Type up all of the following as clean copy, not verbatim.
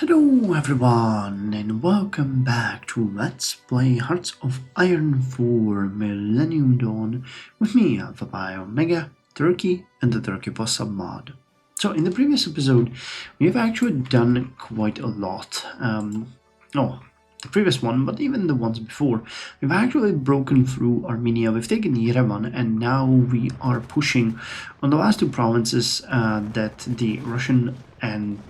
Hello everyone and welcome back to Let's Play Hearts of Iron 4 Millennium Dawn with me, Alpha Pi Omega, Turkey and the Turkey Boss submod. So in the previous episode we've actually done quite a lot. The previous one, but even the ones before. We've actually broken through Armenia, we've taken Yerevan, and now we are pushing on the last two provinces that the Russian and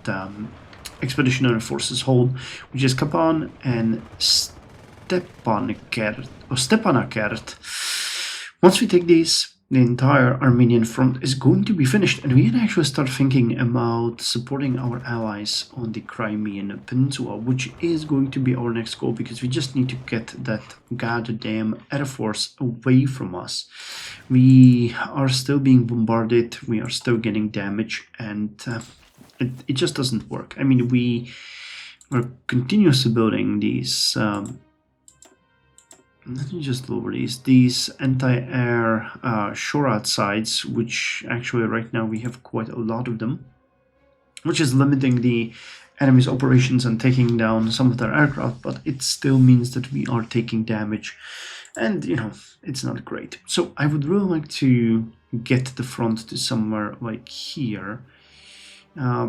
expeditionary forces hold, which is Kapan and Stepanakert. Once we take these, the entire Armenian front is going to be finished, and we can actually start thinking about supporting our allies on the Crimean Peninsula, which is going to be our next goal, because we just need to get that goddamn air force away from us. We are still being bombarded, we are still getting damage, and it just doesn't work. I mean, we are continuously building these let me just lower these anti-air shore sites, which actually right now we have quite a lot of them, which is limiting the enemy's operations and taking down some of their aircraft, but it still means that we are taking damage, and you know, it's not great. So I would really like to get the front to somewhere like here.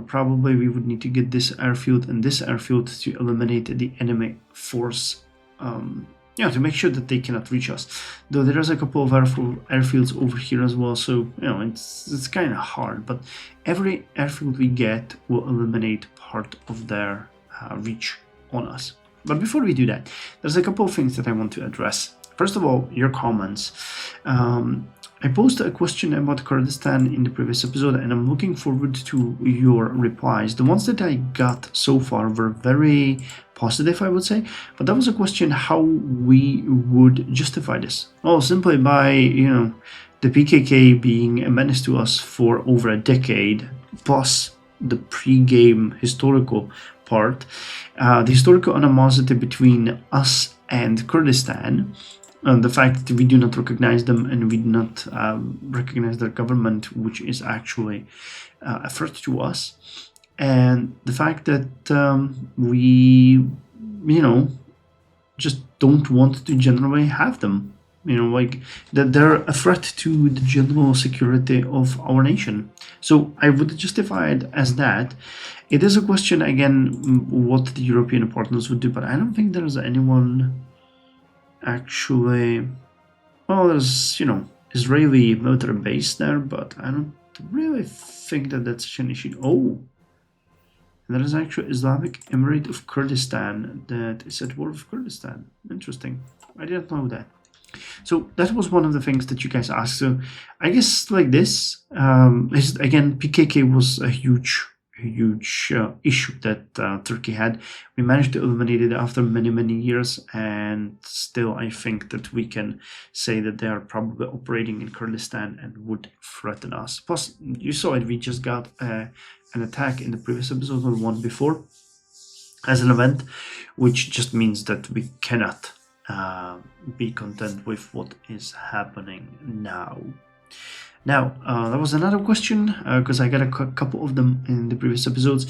Probably we would need to get this airfield and this airfield to eliminate the enemy force, to make sure that they cannot reach us. Though there is a couple of airfields over here as well, so you know, it's kind of hard, but every airfield we get will eliminate part of their reach on us. But before we do that, there's a couple of things that I want to address. First of all, your comments. I posted a question about Kurdistan in the previous episode, and I'm looking forward to your replies. The ones that I got so far were very positive, I would say, but that was a question how we would justify this. Well, simply by, the PKK being a menace to us for over a decade, plus the pre-game historical part, the historical animosity between us and Kurdistan, and the fact that we do not recognize them and we do not recognize their government, which is actually a threat to us, and the fact that we, just don't want to generally have them, like that they're a threat to the general security of our nation. So I would justify it as that. It is a question, again, what the European partners would do, but I don't think there's anyone actually. Well, there's Israeli military base there, but I don't really think that that's such an issue. Oh, there is actually Islamic Emirate of Kurdistan that is at war with Kurdistan. Interesting. I didn't know that. So that was one of the things that you guys asked. So I guess like this, again, PKK was a huge issue that Turkey had. We managed to eliminate it after many years, and still I think that we can say that they are probably operating in Kurdistan and would threaten us. Plus, you saw it, we just got an attack in the previous episode, or one before, as an event, which just means that we cannot be content with what is happening now. Now, there was another question, because I got a couple of them in the previous episodes.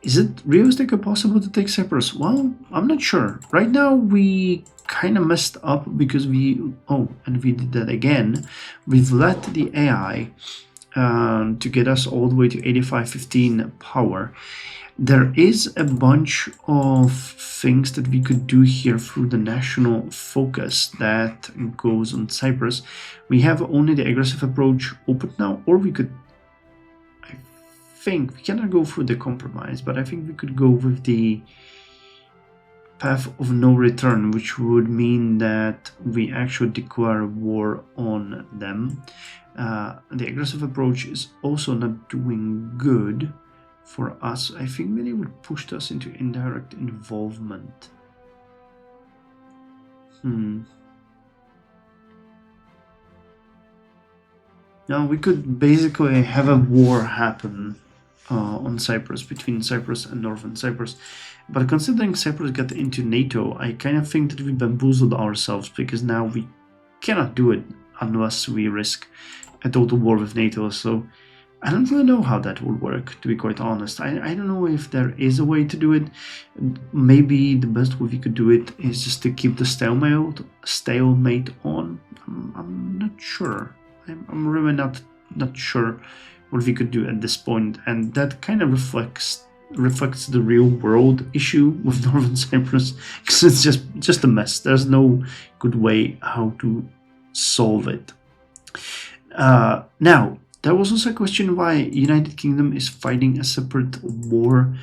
Is it realistic or possible to take Cyprus? Well, I'm not sure. Right now, we kind of messed up because we did that again. We've let the AI to get us all the way to 8515 power. There is a bunch of things that we could do here through the national focus that goes on Cyprus. We have only the aggressive approach open now, or we could, I think, we cannot go through the compromise, but I think we could go with the path of no return, which would mean that we actually declare war on them. The aggressive approach is also not doing good for us. I think maybe it would push us into indirect involvement. Now we could basically have a war happen on Cyprus, between Cyprus and Northern Cyprus. But considering Cyprus got into NATO, I kind of think that we bamboozled ourselves, because now we cannot do it unless we risk a total war with NATO. So I don't really know how that will work, to be quite honest. I don't know if there is a way to do it. Maybe the best way we could do it is just to keep the stalemate on. I'm not sure. I'm really not sure what we could do at this point, and that kind of reflects the real world issue with Northern Cyprus, because it's just a mess. There's no good way how to solve it. Now, there was also a question why United Kingdom is fighting a separate war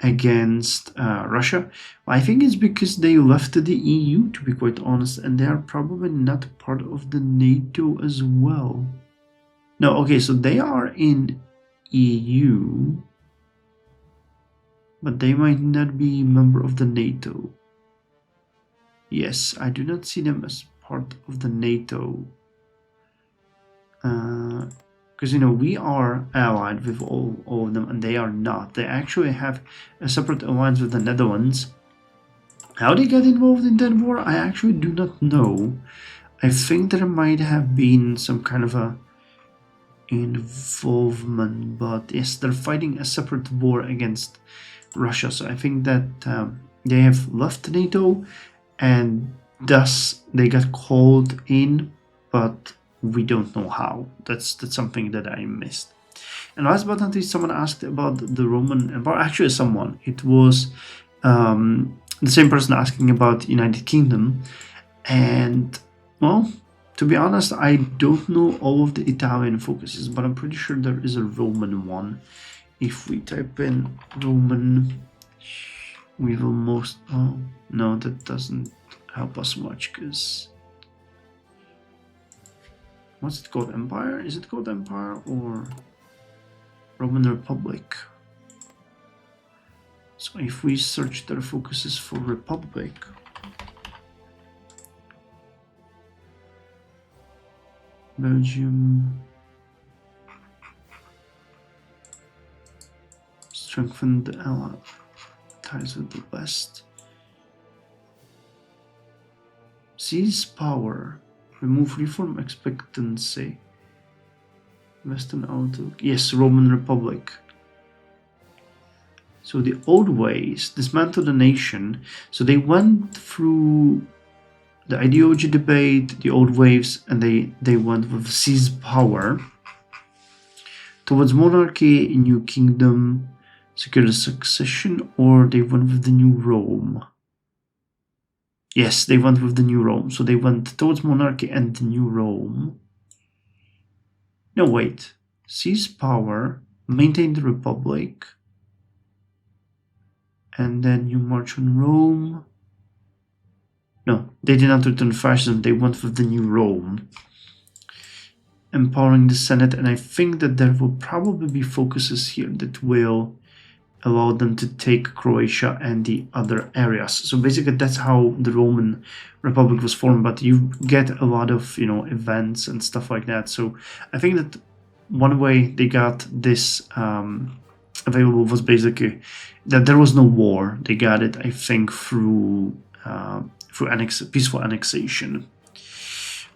against Russia. I think it's because they left the EU, to be quite honest, and they are probably not part of the NATO as well. No, okay, so they are in EU, but they might not be a member of the NATO. Yes, I do not see them as part of the NATO. Because, you know, we are allied with all of them, and they are not. They actually have a separate alliance with the Netherlands. How they got involved in that war, I actually do not know. I think there might have been some kind of a involvement, but yes, they're fighting a separate war against Russia. So I think that they have left NATO, and thus they got called in, but we don't know how. That's something that I missed. And last but not least, someone asked about the Roman Empire. Actually, someone. It was the same person asking about United Kingdom. And, well, to be honest, I don't know all of the Italian focuses, but I'm pretty sure there is a Roman one. If we type in Roman, we will most... Oh, no, that doesn't help us much, because... What's it called? Empire? Is it called Empire or Roman Republic? So if we search their focuses for Republic, Belgium, strengthen the allied ties with the West, seize power, remove reform expectancy, Western outlook. Yes, Roman Republic. So the old ways, dismantle the nation. So they went through the ideology debate, the old waves, and they went with seize power towards monarchy, new kingdom, secure the succession, or they went with the new Rome. Yes, they went with the new Rome. So they went towards monarchy and the new Rome. No, wait. Seize power, maintain the republic, and then you march on Rome. No, they did not return fascism. They went with the new Rome. Empowering the Senate, and I think that there will probably be focuses here that will allow them to take Croatia and the other areas. So basically that's how the Roman Republic was formed, but you get a lot of, you know, events and stuff like that. So I think that one way they got this available was basically that there was no war. They got it, I think, through peaceful annexation.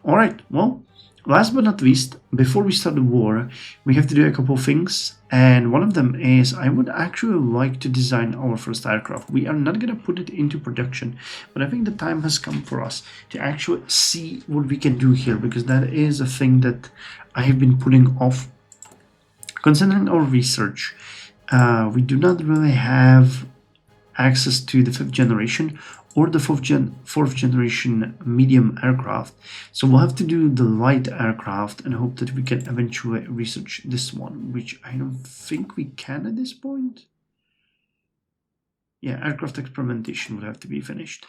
All right, well, last but not least, before we start the war, we have to do a couple of things, and one of them is I would actually like to design our first aircraft. We are not going to put it into production, but I think the time has come for us to actually see what we can do here, because that is a thing that I have been putting off. Considering our research, we do not really have access to the 5th generation or the 4th generation medium aircraft. So we'll have to do the light aircraft and hope that we can eventually research this one, which I don't think we can at this point. Yeah, aircraft experimentation would have to be finished.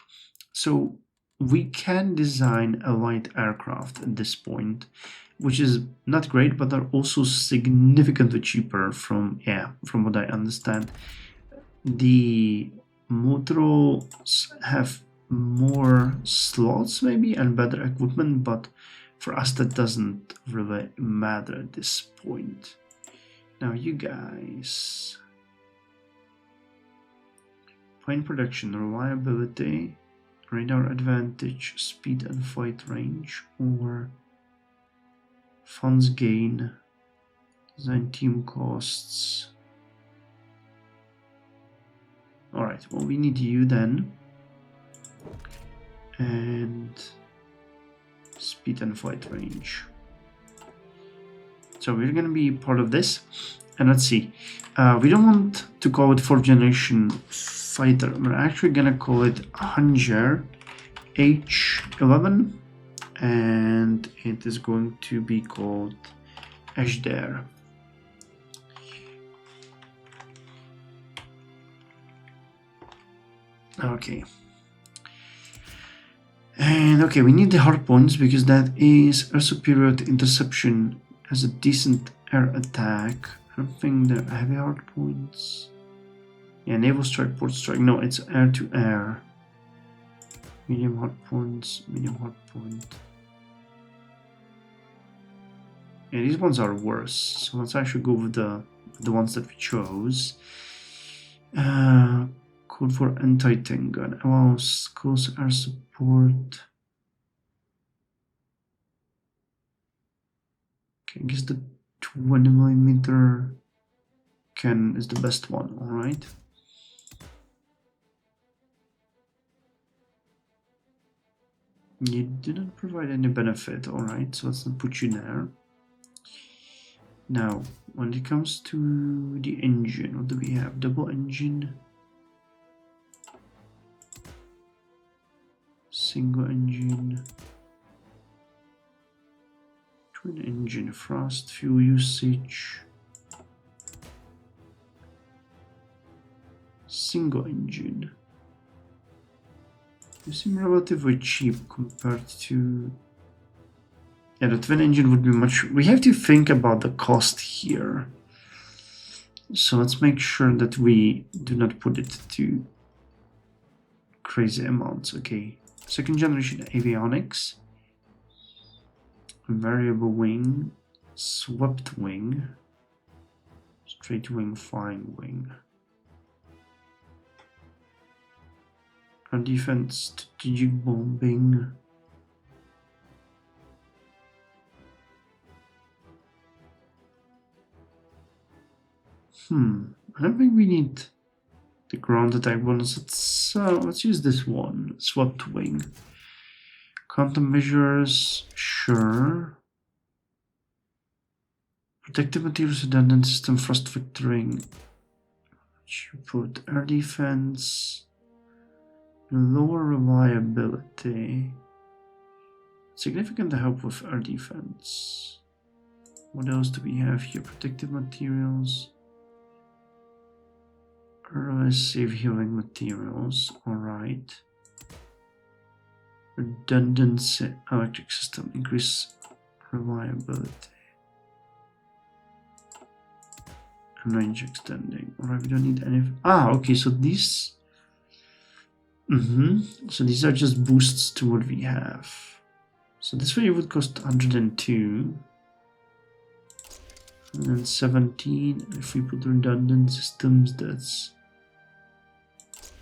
So we can design a light aircraft at this point, which is not great, but are also significantly cheaper from what I understand. The Motors have more slots maybe and better equipment, but for us that doesn't really matter at this point. Now you guys, plane production, reliability, radar advantage, speed and flight range, or funds gain, Design team costs. Alright, well, we need you then. And speed and flight range. So we're going to be part of this. And let's see. We don't want to call it 4th generation fighter. We're actually going to call it Hunter H11. And it is going to be called Ashdar. Okay. And okay, we need the hard points because that is air superior to interception as a decent air attack. I don't think they're heavy hard points. Yeah, naval strike, port strike. No, it's air to air. Medium hard points, medium hard point. Yeah, these ones are worse. So let's actually go with the ones that we chose. Code for anti-tank gun. Allows close air support. Okay, I guess the 20mm can is the best one, alright. You didn't provide any benefit, alright, so let's not put you there. Now, when it comes to the engine, what do we have? Double engine, single engine, twin engine, frost, fuel usage, single engine. They seem relatively cheap compared to... Yeah, the twin engine would be much... We have to think about the cost here. So let's make sure that we do not put it to crazy amounts. Okay, 2nd generation avionics. Variable wing, swept wing, straight wing, flying wing. Our defense, strategic bombing. I don't think we need the ground attack bonus. Let's use this one, swept wing. Countermeasures, sure. Protective materials, redundant system, frost vectoring. You put air defense, lower reliability, significant help with air defense. What else do we have here? Protective materials, save healing materials. All right. Redundancy, electric system, increase reliability. And range extending. Alright, we don't need any. Okay, so these. So these are just boosts to what we have. So this way it would cost 102. And then 17. If we put redundant systems, that's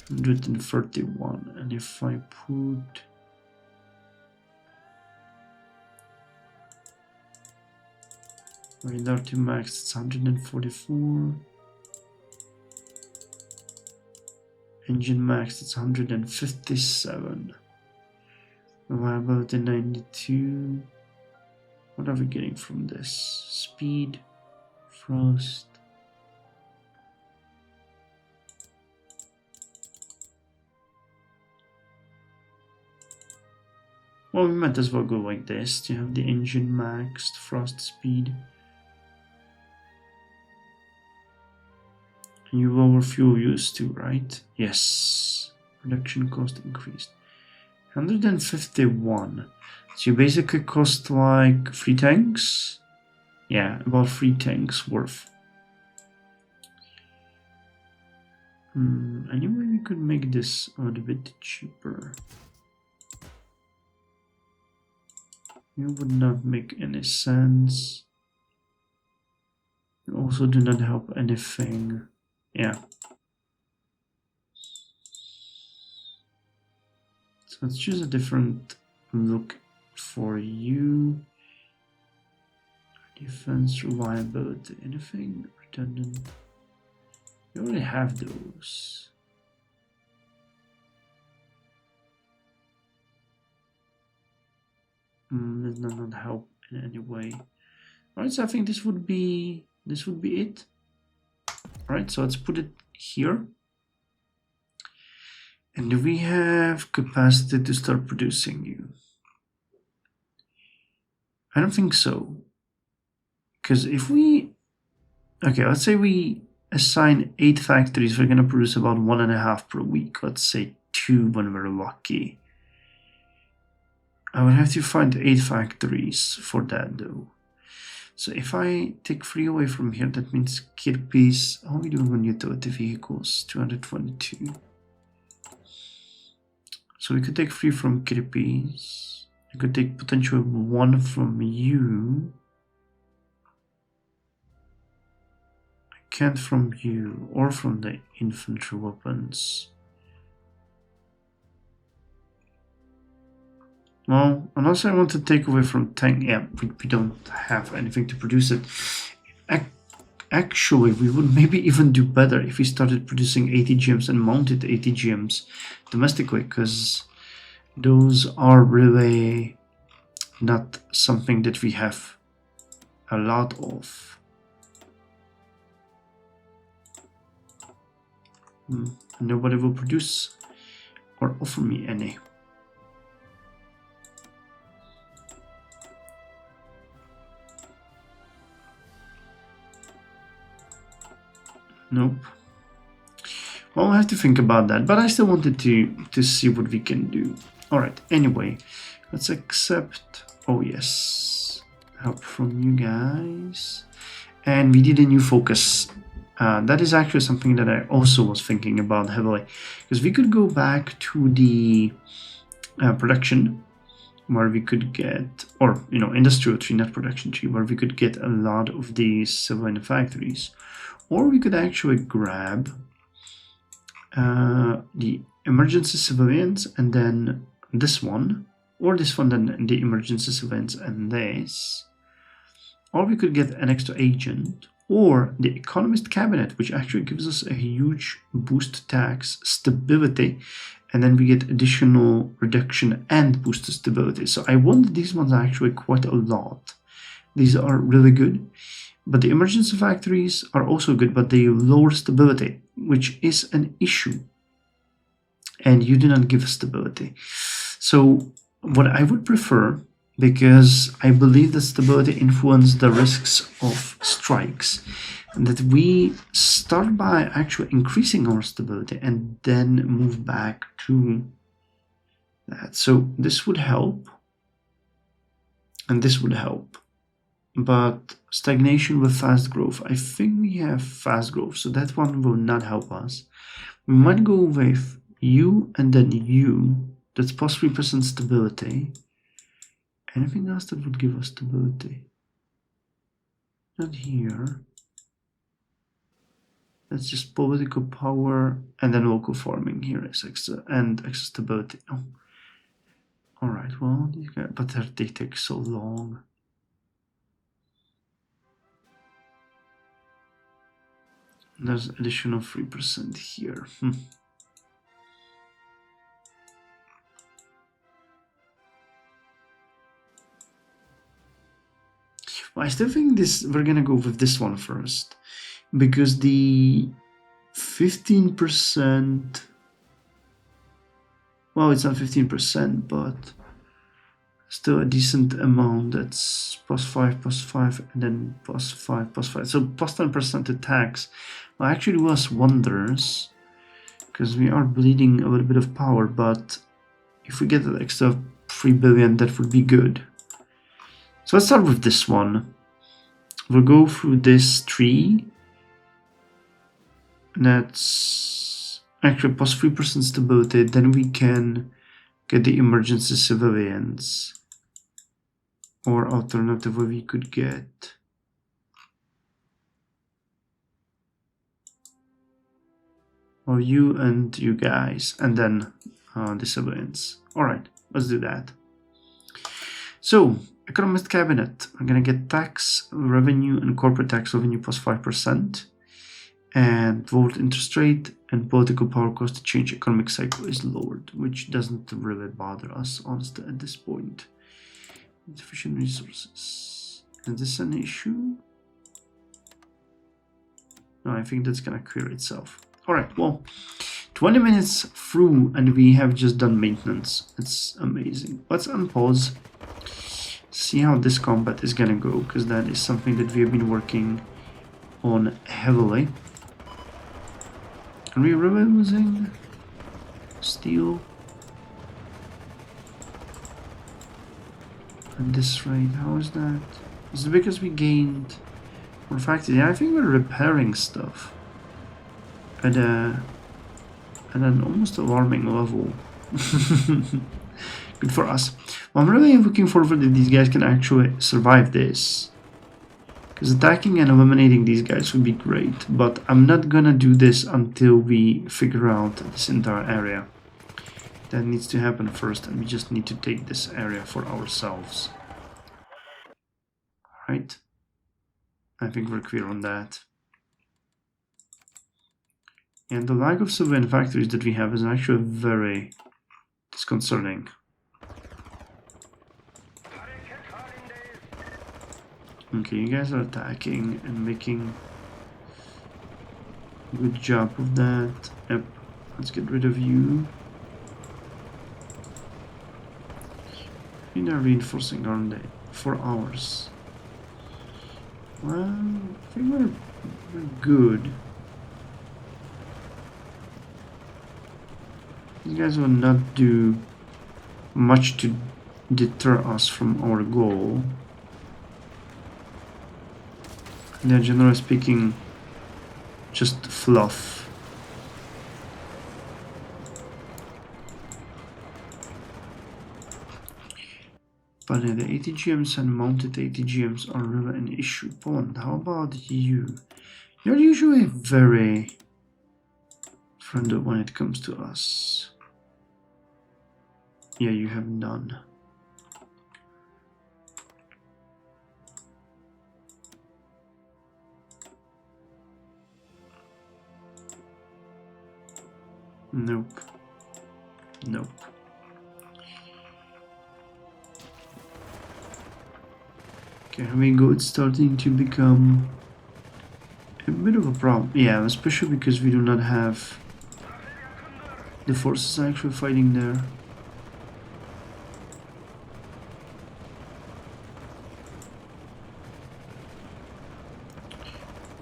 131. And if I put. Radar to max, it's 144. Engine max, it's 157. Reliability 92. What are we getting from this? Speed, frost. Well, we might as well go like this to have the engine maxed, frost speed. And you lower fuel use too, right? Yes. Production cost increased. 151. So you basically cost like 3 tanks? Yeah, about 3 tanks worth. Anyway, we could make this a little bit cheaper. It would not make any sense. You also do not help anything. Yeah. So let's choose a different look for you. Defense reliability. Anything redundant? You already have those. Does not help in any way. Alright, so I think this would be it. Alright, so let's put it here. And do we have capacity to start producing you? I don't think so. Because if we... Okay, let's say we assign 8 factories, we're going to produce about 1.5 per week. Let's say 2 when we're lucky. I would have to find 8 factories for that though. So if I take 3 away from here, that means Kirpis. How are we doing on utility vehicles? 222. So we could take 3 from Kirpis. We could take potentially 1 from you. I can't from you or from the infantry weapons. Well, unless I want to take away from tank, yeah, we don't have anything to produce it. Actually, we would maybe even do better if we started producing ATGMs and mounted ATGMs domestically, because those are really not something that we have a lot of. Nobody will produce or offer me any. Nope. Well, I have to think about that, but I still wanted to see what we can do. Alright, anyway, let's accept, oh yes, help from you guys. And we did a new focus. That is actually something that I also was thinking about heavily, because we could go back to the production where we could get, or industrial tree, not production tree, where we could get a lot of these civilian factories. Or we could actually grab the emergency civilians and then this one, or this one, then the emergency civilians and this. Or we could get an extra agent, or the economist cabinet, which actually gives us a huge boost tax stability, and then we get additional reduction and boost stability. So I want these ones actually quite a lot. These are really good. But the emergency factories are also good, but they lower stability, which is an issue. And you do not give stability. So what I would prefer, because I believe that stability influences the risks of strikes, and that we start by actually increasing our stability and then move back to that. So this would help, and this would help. But stagnation with fast growth, I think we have fast growth, so that one will not help us. We might go with you and then you. That's plus 3% stability. Anything else that would give us stability? Not here. That's just political power, and then local farming here is extra, and extra stability. Oh. Alright, well, these guys, but they take so long. There's additional 3% here. Well, I still think we're gonna go with this one first, because the 15%, well, it's not 15%, but still a decent amount. That's +5, and then +5. So +10% to tax. Well, actually do us wonders, because we are bleeding a little bit of power, but if we get an extra 3 billion, that would be good. So let's start with this one. We'll go through this tree. That's actually +3% stability. Then we can get the emergency civilians. Or alternatively, we could get you and you guys, and then the civilians. Alright, let's do that. So Economist cabinet. I'm gonna get tax revenue and corporate tax revenue plus 5%. And vote interest rate and political power cost to change economic cycle is lowered, which doesn't really bother us, honestly, at this point. Insufficient resources. Is this an issue? No, I think that's gonna clear itself. Alright, well, 20 minutes through and we have just done maintenance. It's amazing. Let's unpause. See how this combat is gonna go, because that is something that we have been working on heavily. Are we really losing steel at this rate? How is that? Is it because we gained more factories? Yeah, I think we're repairing stuff at an almost alarming level. Good for us. Well, I'm really looking forward that these guys can actually survive this. Because attacking and eliminating these guys would be great, but I'm not gonna do this until we figure out this entire area. That needs to happen first, and we just need to take this area for ourselves. Alright. I think we're clear on that. And the lack of civilian factories that we have is actually very disconcerting. Okay, you guys are attacking and making a good job of that. Yep, let's get rid of you. We are reinforcing, aren't they? 4 hours. Well, I think we're good. These guys will not do much to deter us from our goal. They're generally speaking just fluff. But the ATGMs and mounted ATGMs are really an issue. Poland, how about you? You're usually very friendly when it comes to us. Yeah, you have none. Nope. Nope. Okay, here we go. It's starting to become a bit of a problem. Yeah, especially because we do not have the forces actually fighting there.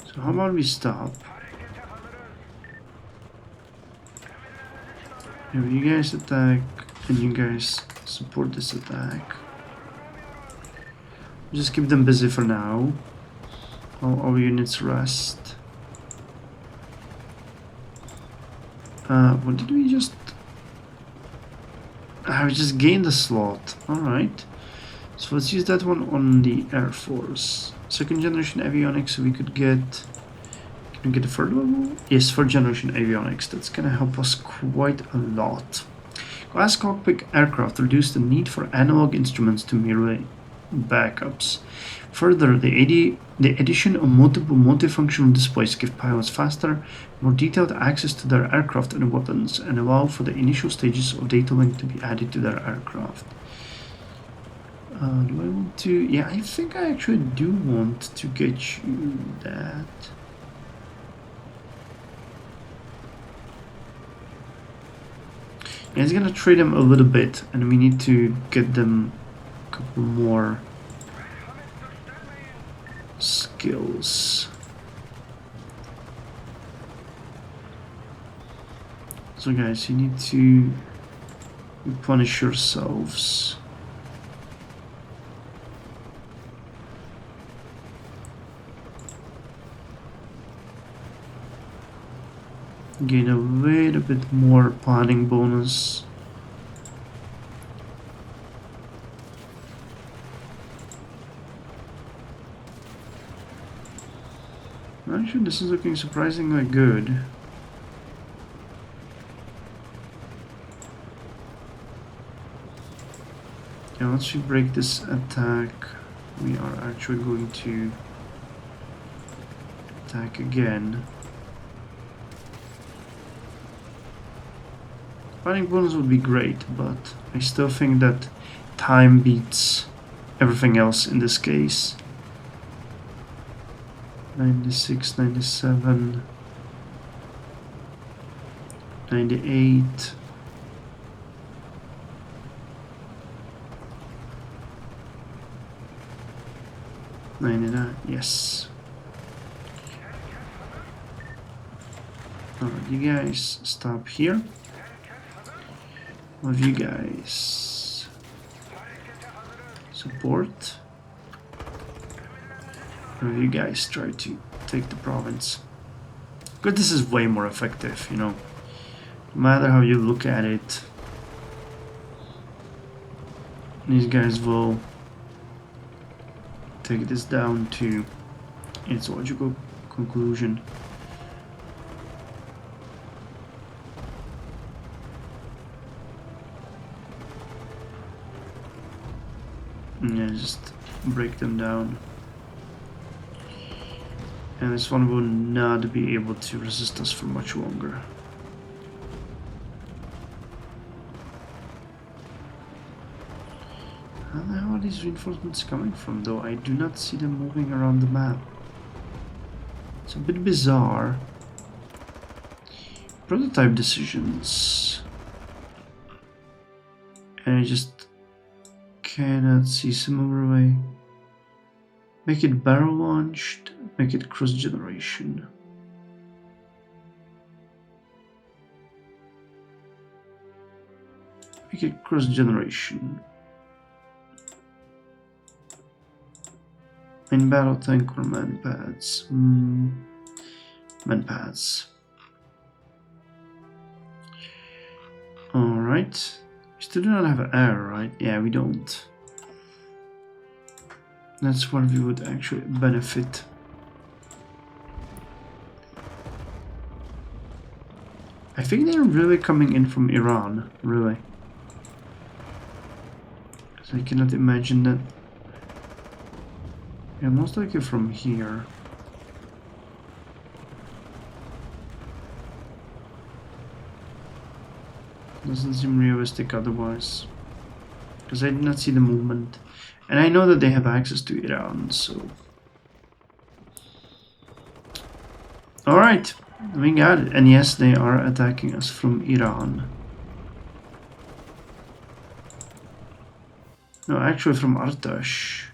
So how about we stop? If you guys attack and you guys support this attack, just keep them busy for now. All our units rest. What did we just... we just gained a slot. Alright. So let's use that one on the Air Force. Second generation avionics, so we could get... Can we get a third level? Yes, third generation avionics. That's gonna help us quite a lot. Glass cockpit aircraft reduce the need for analog instruments to merely backups. Further, the addition of multiple multifunctional displays give pilots faster, more detailed access to their aircraft and weapons, and allow for the initial stages of data link to be added to their aircraft. Do I want to... Yeah, I think I actually do want to get you that. Yeah, it's gonna trade them a little bit, and we need to get them a couple more skills. So guys, you need to punish yourselves. Gain a little bit more planning bonus. Actually, this is looking surprisingly good. Yeah, once we break this attack, we are actually going to attack again. Fighting bonus would be great, but I still think that time beats everything else in this case. 96, 97, 98. Yes. Alright, you guys stop here. One of you guys support. One of you guys try to take the province. But this is way more effective, you know. No matter how you look at it, these guys will take this down to its logical conclusion. Yeah, just break them down. And this one will not be able to resist us for much longer. How the hell are these reinforcements coming from, though? I do not see them moving around the map. It's a bit bizarre. Prototype decisions. And I just cannot see similar way. Make it barrel launched, make it cross generation. Make it cross generation. In battle tank or man pads? Man pads. Alright. We still do not have air, right? Yeah, we don't. That's where we would actually benefit. I think they're really coming in from Iran, really. Because I cannot imagine that. Yeah, most likely from here. Doesn't seem realistic otherwise. Because I did not see the movement. And I know that they have access to Iran, so... Alright, we got it. And yes, they are attacking us from Iran. No, actually from Artash.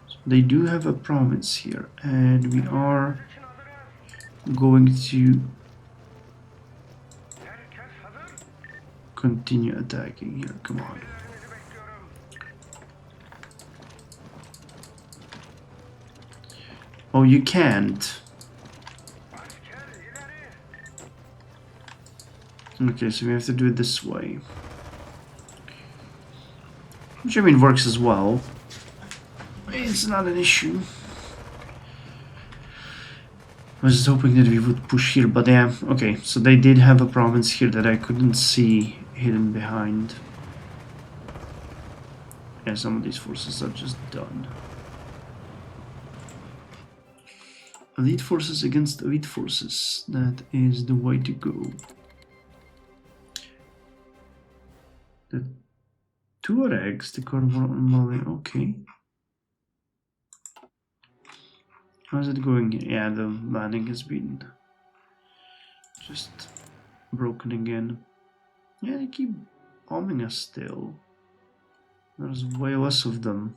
So they do have a province here, and we are going to continue attacking here. Come on. Oh, you can't. Okay, so we have to do it this way. Which I mean works as well. It's not an issue. I was just hoping that we would push here, but yeah, okay, so they did have a province here that I couldn't see hidden behind. Yeah, some of these forces are just done. Elite forces against elite forces. That is the way to go. The Tuaregs, the Carnival on Mali, okay. How's it going? Yeah, the landing has been just broken again. Yeah, they keep bombing us still. There's way less of them.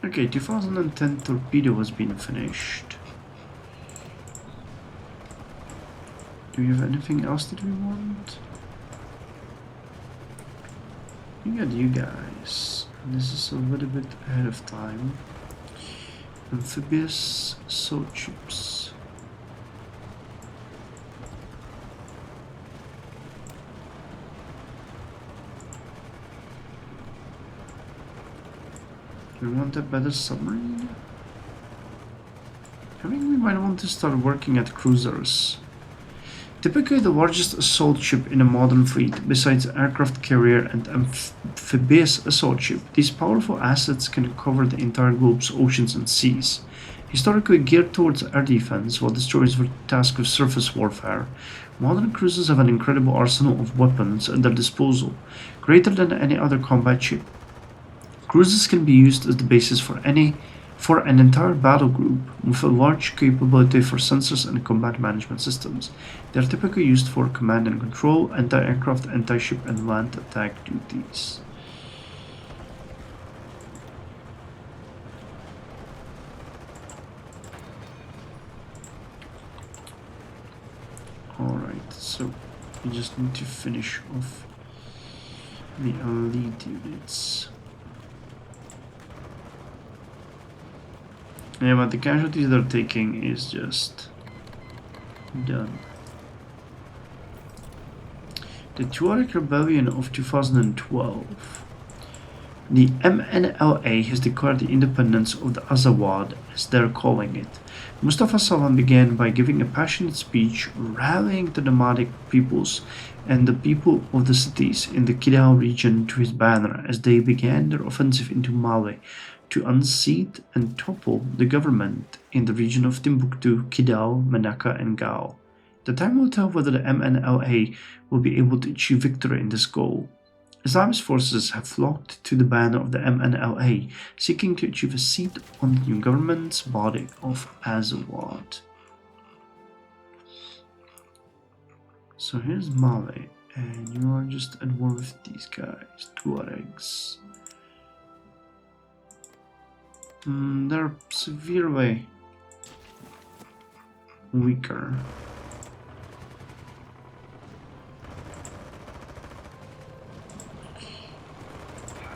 Okay, 2010 torpedo has been finished. Do we have anything else that we want? We got you guys. This is a little bit ahead of time. Amphibious assault ships. Do we want a better submarine? I think we might want to start working at cruisers. Typically the largest assault ship in a modern fleet, besides aircraft carrier and amphibious assault ship. These powerful assets can cover the entire globe's oceans and seas. Historically geared towards air defense, while destroyers were tasked with surface warfare, modern cruisers have an incredible arsenal of weapons at their disposal, greater than any other combat ship. Cruisers can be used as the basis for an entire battle group, with a large capability for sensors and combat management systems. They are typically used for command and control, anti-aircraft, anti-ship, and land attack duties. Alright, so we just need to finish off the elite units. Yeah, but the casualties they're taking is just done. The Tuareg Rebellion of 2012. The MNLA has declared the independence of the Azawad, as they're calling it. Mustafa Salman began by giving a passionate speech rallying the nomadic peoples and the people of the cities in the Kidal region to his banner as they began their offensive into Mali to unseat and topple the government in the region of Timbuktu, Kidal, Menaka, and Gao. The time will tell whether the MNLA will be able to achieve victory in this goal. Islamist forces have flocked to the banner of the MNLA, seeking to achieve a seat on the new government's body of Azawad. So here's Mali, and you are just at war with these guys, Tuaregs. They're severely weaker.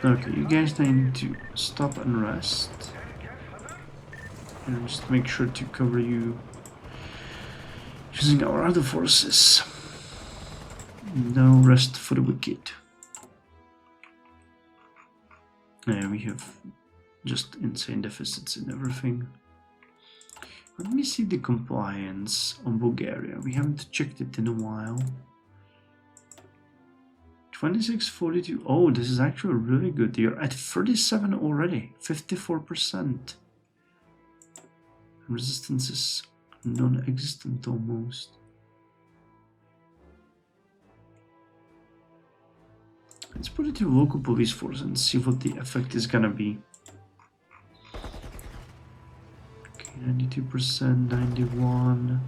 Okay, you guys need to stop and rest. And just make sure to cover you using our other forces. No rest for the wicked. Yeah, we have just insane deficits in everything. Let me see the compliance on Bulgaria. We haven't checked it in a while. 2642. Oh, this is actually really good. You're at 37 already. 54%. Resistance is non-existent almost. Let's put it to local police force and see what the effect is gonna be. Okay, 92%, 91.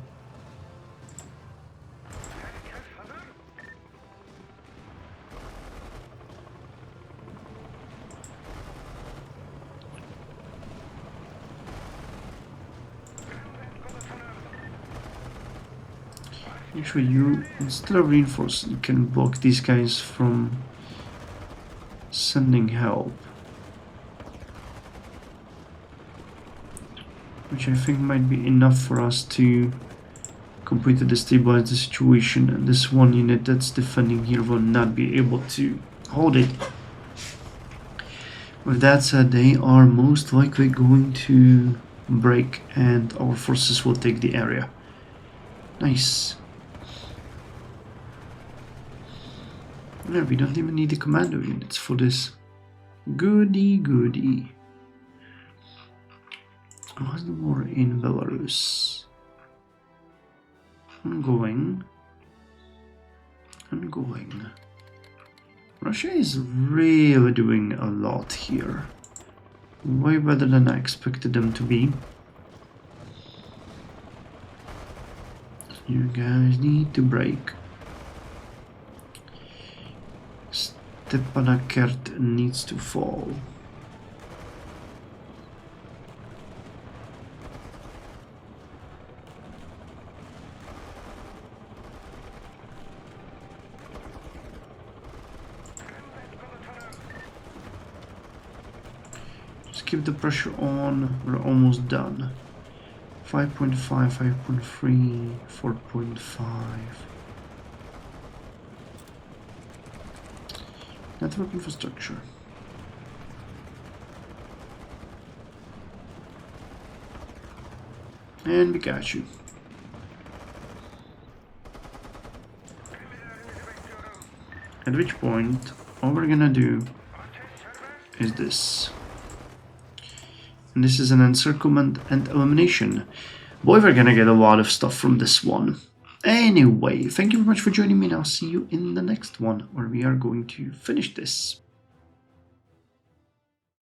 Actually, you, instead of reinforce, you can block these guys from sending help. Which I think might be enough for us to completely destabilize the situation, and this one unit that's defending here will not be able to hold it. With that said, they are most likely going to break and our forces will take the area. Nice. Yeah, we don't even need the commando units for this. Goody goody. How's the war in Belarus? Ongoing. Russia is really doing a lot here. Way better than I expected them to be. You guys need to break. Stepanakert needs to fall. Just keep the pressure on. We're almost done. 5.5, 5.3, 4.5. Network infrastructure. And we got you. At which point, all we're gonna do is this. And this is an encirclement and elimination. Boy, we're gonna get a lot of stuff from this one. Anyway, thank you very much for joining me, and I'll see you in the next one, where we are going to finish this.